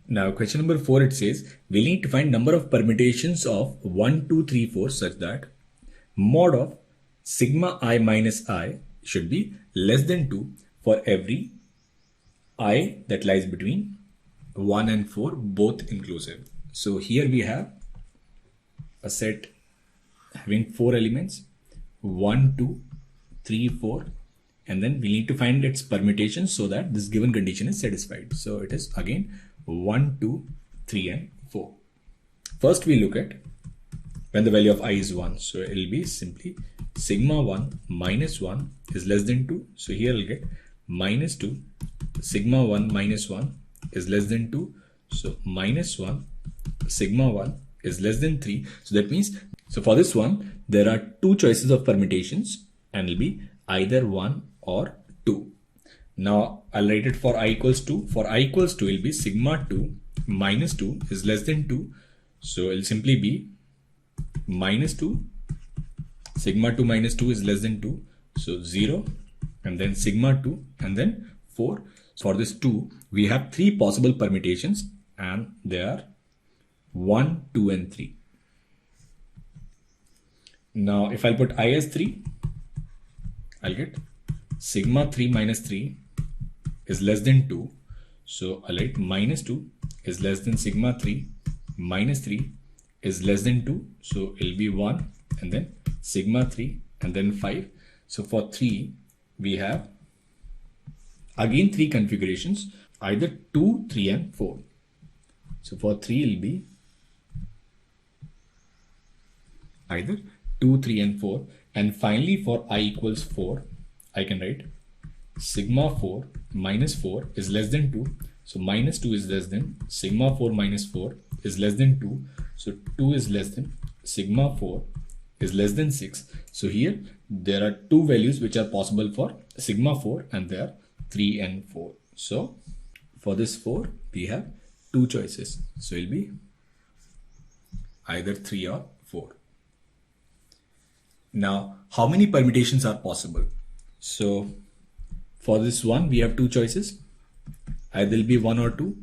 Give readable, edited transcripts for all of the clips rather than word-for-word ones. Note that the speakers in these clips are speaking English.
Now question number 4, it says we need to find number of permutations of 1, 2, 3, 4 such that mod of sigma I minus I should be less than 2 for every I that lies between 1 and 4 both inclusive. So here we have a set having 4 elements, 1, 2, 3, 4, and then we need to find its permutation so that this given condition is satisfied. So it is again 1, 2, 3 and 4. First we look at when the value of I is 1. So it will be simply sigma 1 minus 1 is less than 2. So here I'll get minus 2, sigma 1 minus 1 is less than 2. So minus 1, sigma 1 is less than 3. So that means, so for this one, there are two choices of permutations and it will be either 1 or 2. Now I'll write it for I equals 2. For I equals 2, it will be sigma 2 minus 2 is less than 2. So it will simply be minus 2, sigma 2 minus 2 is less than 2. So 0 and then sigma 2 and then 4. So for this 2, we have 3 possible permutations and they are 1, 2 and 3. Now if I'll put I as 3, I'll get sigma 3 minus 3 is less than 2. So I'll write minus 2 is less than sigma 3 minus 3 is less than 2. So it'll be 1 and then sigma 3 and then 5. So for 3, we have again 3 configurations, either 2, 3 and 4. So for 3 it'll be either 2, 3 and 4. And finally for I equals 4, I can write sigma 4 minus 4 is less than 2. So minus 2 is less than sigma 4 minus 4 is less than 2. So 2 is less than sigma 4 is less than 6. So here there are two values which are possible for sigma 4 and they are 3 and 4. So for this 4, we have two choices. So it will be either 3 or 4. Now, how many permutations are possible? So for this one, we have two choices. Either will be 1 or 2.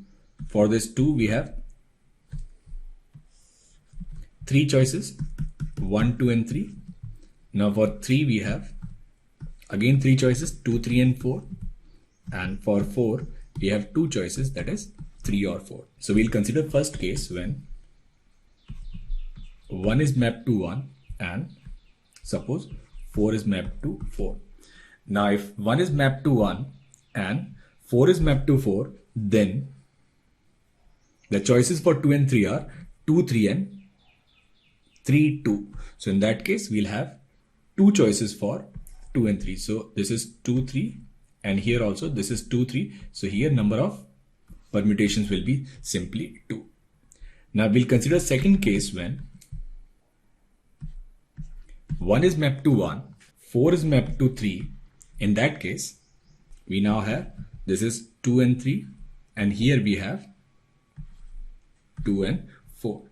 For this 2, we have 3 choices, 1, 2 and 3. Now for 3, we have again 3 choices, 2, 3 and 4. And for 4, we have 2 choices, that is 3 or 4. So we'll consider first case when 1 is mapped to 1 and suppose 4 is mapped to 4. Now if 1 is mapped to 1 and 4 is mapped to 4, then the choices for 2 and 3 are 2, 3 and 3, 2. So in that case, we'll have two choices for 2 and 3. So this is 2, 3 and here also this is 2, 3. So here number of permutations will be simply 2. Now we'll consider second case when 1 is mapped to 1, 4 is mapped to 3. In that case, we now have this is 2 and 3 and here we have 2 and 4.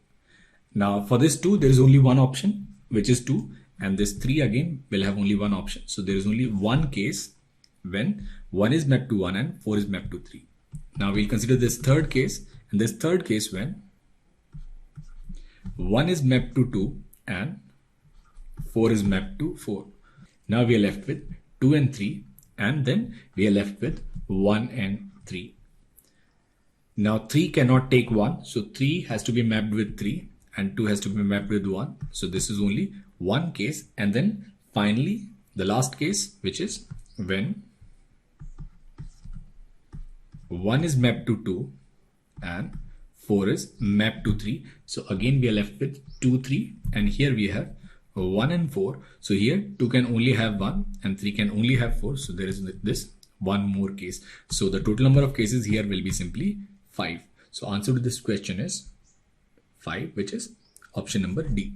Now for this 2, there is only one option which is 2 and this 3 again will have only one option. So there is only one case when 1 is mapped to 1 and 4 is mapped to 3. Now we'll consider this third case, and this third case when 1 is mapped to 2 and 4 is mapped to 4. Now we are left with 2 and 3 and then we are left with 1 and 3. Now 3 cannot take 1, so 3 has to be mapped with 3 and 2 has to be mapped with 1. So this is only one case, and then finally the last case, which is when 1 is mapped to 2 and 4 is mapped to 3. So again we are left with 2, 3 and here we have 1 and 4. So here 2 can only have 1 and 3 can only have 4. So there is this one more case. So the total number of cases here will be simply 5. So answer to this question is 5, which is option number D.